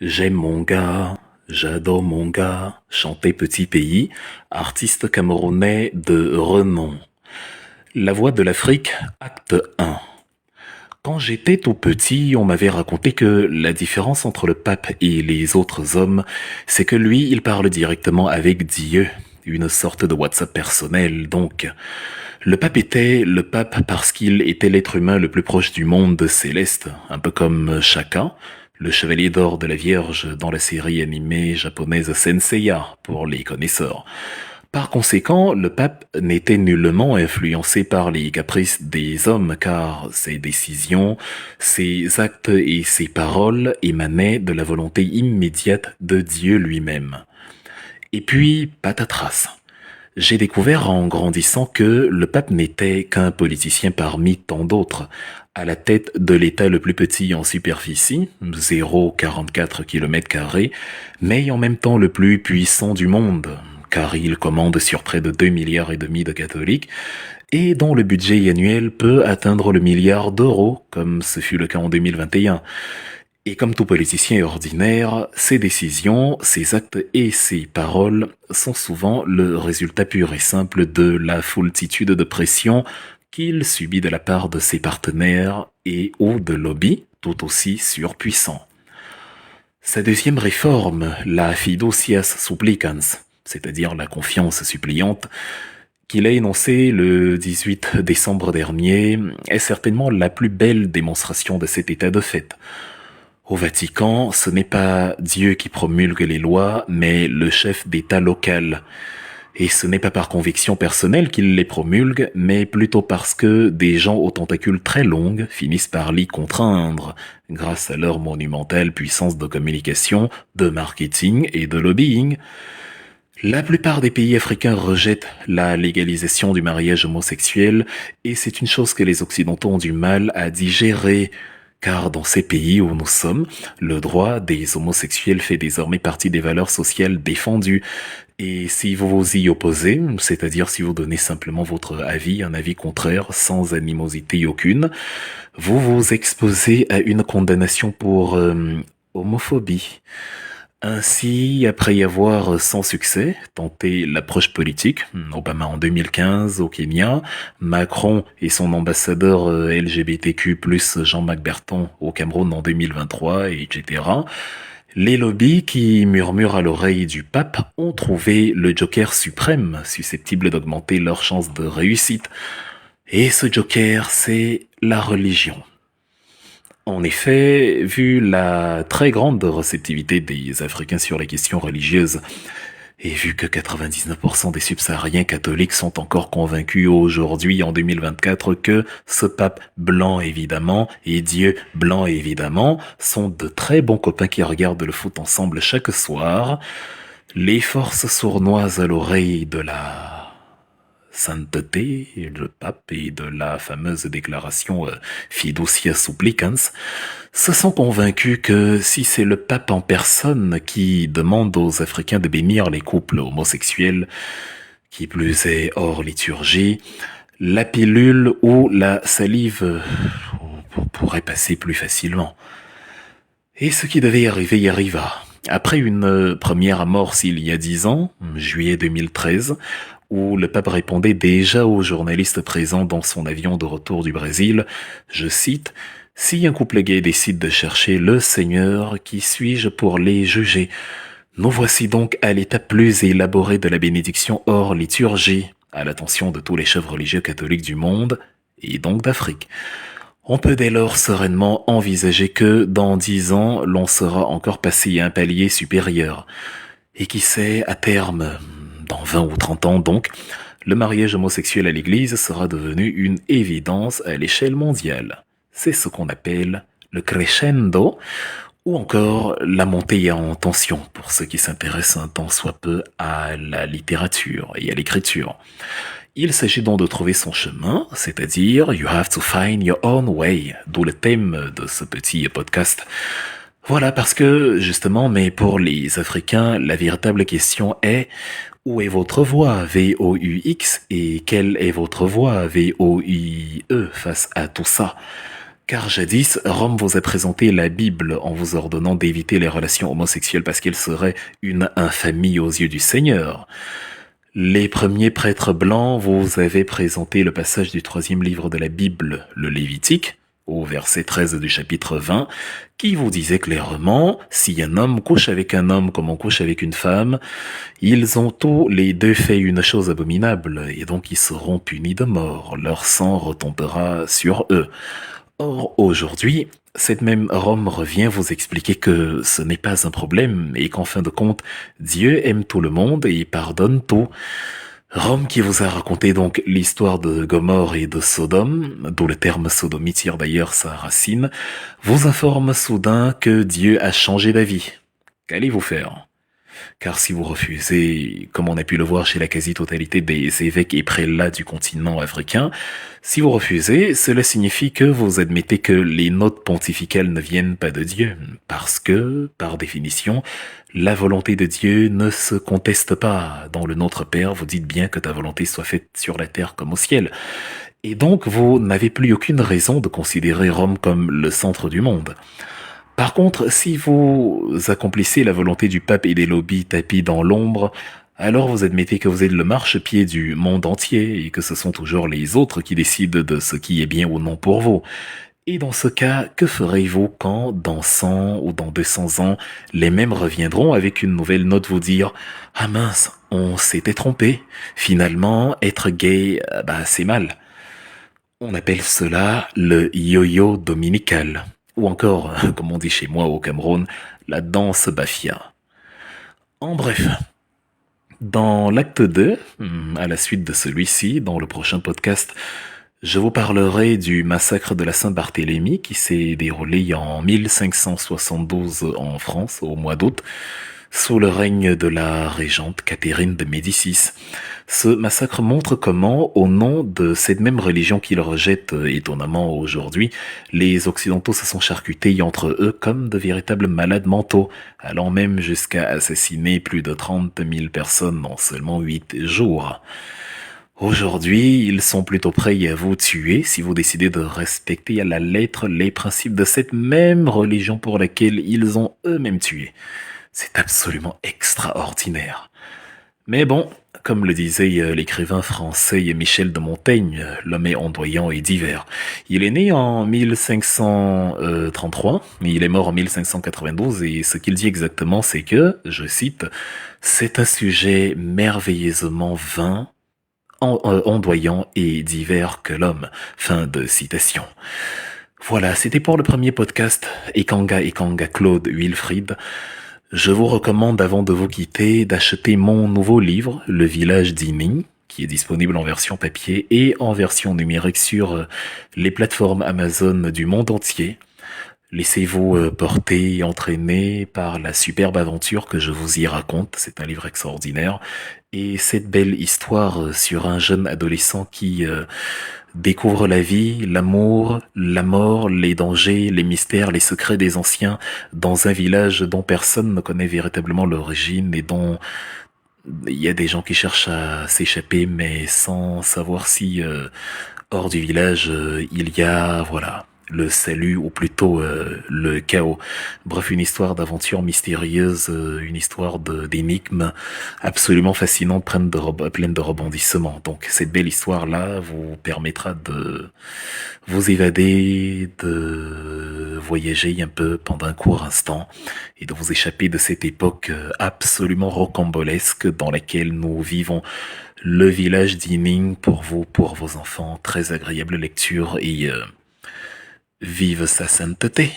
J'aime mon gars, j'adore mon gars, chanter Petit Pays, artiste camerounais de renom. La Voix de l'Afrique, acte 1. Quand j'étais tout petit, on m'avait raconté que la différence entre le pape et les autres hommes, c'est que lui, il parle directement avec Dieu, une sorte de WhatsApp personnel, donc. Le pape était le pape parce qu'il était l'être humain le plus proche du monde céleste, un peu comme Shaka, le chevalier d'or de la Vierge dans la série animée japonaise Senseiya, pour les connaisseurs. Par conséquent, le pape n'était nullement influencé par les caprices des hommes, car ses décisions, ses actes et ses paroles émanaient de la volonté immédiate de Dieu lui-même. Et puis, patatras. J'ai découvert en grandissant que le pape n'était qu'un politicien parmi tant d'autres, à la tête de l'État le plus petit en superficie, 0,44 km², mais en même temps le plus puissant du monde, car il commande sur près de 2,5 milliards de catholiques, et dont le budget annuel peut atteindre le milliard d'euros, comme ce fut le cas en 2021. Et comme tout politicien ordinaire, ses décisions, ses actes et ses paroles sont souvent le résultat pur et simple de la foultitude de pressions qu'il subit de la part de ses partenaires et ou de lobbies tout aussi surpuissants. Sa deuxième réforme, la Fiducias Supplicans, c'est-à-dire la confiance suppliante, qu'il a énoncée le 18 décembre dernier, est certainement la plus belle démonstration de cet état de fait. Au Vatican, ce n'est pas Dieu qui promulgue les lois, mais le chef d'État local. Et ce n'est pas par conviction personnelle qu'il les promulgue, mais plutôt parce que des gens aux tentacules très longues finissent par l'y contraindre, grâce à leur monumentale puissance de communication, de marketing et de lobbying. La plupart des pays africains rejettent la légalisation du mariage homosexuel, et c'est une chose que les Occidentaux ont du mal à digérer, car dans ces pays où nous sommes, le droit des homosexuels fait désormais partie des valeurs sociales défendues. Et si vous vous y opposez, c'est-à-dire si vous donnez simplement votre avis, un avis contraire, sans animosité aucune, vous vous exposez à une condamnation pour homophobie. Ainsi, après y avoir sans succès tenté l'approche politique, Obama en 2015 au Kenya, Macron et son ambassadeur LGBTQ+, Jean-Marc Berton au Cameroun en 2023, etc., les lobbies qui murmurent à l'oreille du pape ont trouvé le joker suprême susceptible d'augmenter leurs chances de réussite. Et ce joker, c'est la religion. En effet, vu la très grande réceptivité des Africains sur les questions religieuses, et vu que 99% des subsahariens catholiques sont encore convaincus aujourd'hui en 2024 que ce pape blanc évidemment et Dieu blanc évidemment sont de très bons copains qui regardent le foot ensemble chaque soir, les forces sournoises à l'oreille de la sainteté, le pape et de la fameuse déclaration Fiducia Supplicans, se sont convaincus que si c'est le pape en personne qui demande aux Africains de bénir les couples homosexuels, qui plus est hors liturgie, la pilule ou la salive pourrait passer plus facilement. Et ce qui devait arriver y arriva. Après une première amorce il y a 10 ans, juillet 2013, où le pape répondait déjà aux journalistes présents dans son avion de retour du Brésil, je cite, « Si un couple gay décide de chercher le Seigneur, qui suis-je pour les juger? Nous voici donc à l'étape plus élaborée de la bénédiction hors liturgie, à l'attention de tous les chefs religieux catholiques du monde, et donc d'Afrique. On peut dès lors sereinement envisager que, dans 10 ans, l'on sera encore passé à un palier supérieur. Et qui sait, à terme, dans 20 ou 30 ans donc, le mariage homosexuel à l'église sera devenu une évidence à l'échelle mondiale. C'est ce qu'on appelle le crescendo, ou encore la montée en tension, pour ceux qui s'intéressent un tant soit peu à la littérature et à l'écriture. Il s'agit donc de trouver son chemin, c'est-à-dire you have to find your own way, d'où le thème de ce petit podcast. Voilà, parce que, justement, mais pour les Africains, la véritable question est où est votre voix, V-O-U-X, et quelle est votre voix, V-O-I-E, face à tout ça? Car jadis, Rome vous a présenté la Bible en vous ordonnant d'éviter les relations homosexuelles parce qu'elles seraient une infamie aux yeux du Seigneur. Les premiers prêtres blancs vous avaient présenté le passage du troisième livre de la Bible, le Lévitique, au verset 13 du chapitre 20, qui vous disait clairement, si un homme couche avec un homme comme on couche avec une femme, ils ont tous les deux fait une chose abominable, et donc ils seront punis de mort, leur sang retombera sur eux. Or, aujourd'hui, cette même Rome revient vous expliquer que ce n'est pas un problème et qu'en fin de compte, Dieu aime tout le monde et pardonne tout. Rome qui vous a raconté donc l'histoire de Gomorrhe et de Sodome, d'où le terme sodomie tire d'ailleurs sa racine, vous informe soudain que Dieu a changé d'avis. Qu'allez-vous faire? Car si vous refusez, comme on a pu le voir chez la quasi-totalité des évêques et prélats du continent africain, si vous refusez, cela signifie que vous admettez que les notes pontificales ne viennent pas de Dieu, parce que, par définition, la volonté de Dieu ne se conteste pas. Dans le Notre Père, vous dites bien que ta volonté soit faite sur la terre comme au ciel. Et donc, vous n'avez plus aucune raison de considérer Rome comme le centre du monde. Par contre, si vous accomplissez la volonté du pape et des lobbies tapis dans l'ombre, alors vous admettez que vous êtes le marchepied du monde entier et que ce sont toujours les autres qui décident de ce qui est bien ou non pour vous. Et dans ce cas, que ferez-vous quand, dans 100 ou dans 200 ans, les mêmes reviendront avec une nouvelle note vous dire « Ah mince, on s'était trompé. Finalement, être gay, c'est mal. » On appelle cela le yo-yo dominical. Ou encore, comme on dit chez moi au Cameroun, la danse bafia. En bref, dans l'acte 2, à la suite de celui-ci, dans le prochain podcast, je vous parlerai du massacre de la Saint-Barthélemy qui s'est déroulé en 1572 en France, au mois d'août, sous le règne de la régente Catherine de Médicis. Ce massacre montre comment, au nom de cette même religion qu'ils rejettent étonnamment aujourd'hui, les Occidentaux se sont charcutés entre eux comme de véritables malades mentaux, allant même jusqu'à assassiner plus de 30 000 personnes en seulement 8 jours. Aujourd'hui, ils sont plutôt prêts à vous tuer si vous décidez de respecter à la lettre les principes de cette même religion pour laquelle ils ont eux-mêmes tué. C'est absolument extraordinaire. Mais bon, comme le disait l'écrivain français Michel de Montaigne, l'homme est ondoyant et divers. Il est né en 1533, mais il est mort en 1592, et ce qu'il dit exactement, c'est que, je cite, « C'est un sujet merveilleusement vain, ondoyant et divers que l'homme. » Fin de citation. Voilà, c'était pour le premier podcast Ekanga Claude Wilfried. Je vous recommande, avant de vous quitter, d'acheter mon nouveau livre, Le Village d'Ini, qui est disponible en version papier et en version numérique sur les plateformes Amazon du monde entier. Laissez-vous porter et entraîner par la superbe aventure que je vous y raconte. C'est un livre extraordinaire. Et cette belle histoire sur un jeune adolescent qui découvre la vie, l'amour, la mort, les dangers, les mystères, les secrets des anciens dans un village dont personne ne connaît véritablement l'origine et dont il y a des gens qui cherchent à s'échapper mais sans savoir si hors du village il y a, voilà, le salut ou plutôt le chaos. Bref, une histoire d'aventure mystérieuse, une histoire d'énigmes absolument fascinante, pleine de rebondissements. Donc cette belle histoire-là vous permettra de vous évader, de voyager un peu pendant un court instant et de vous échapper de cette époque absolument rocambolesque dans laquelle nous vivons. Le Village d'Ining pour vous, pour vos enfants. Très agréable lecture et vive sa sainteté.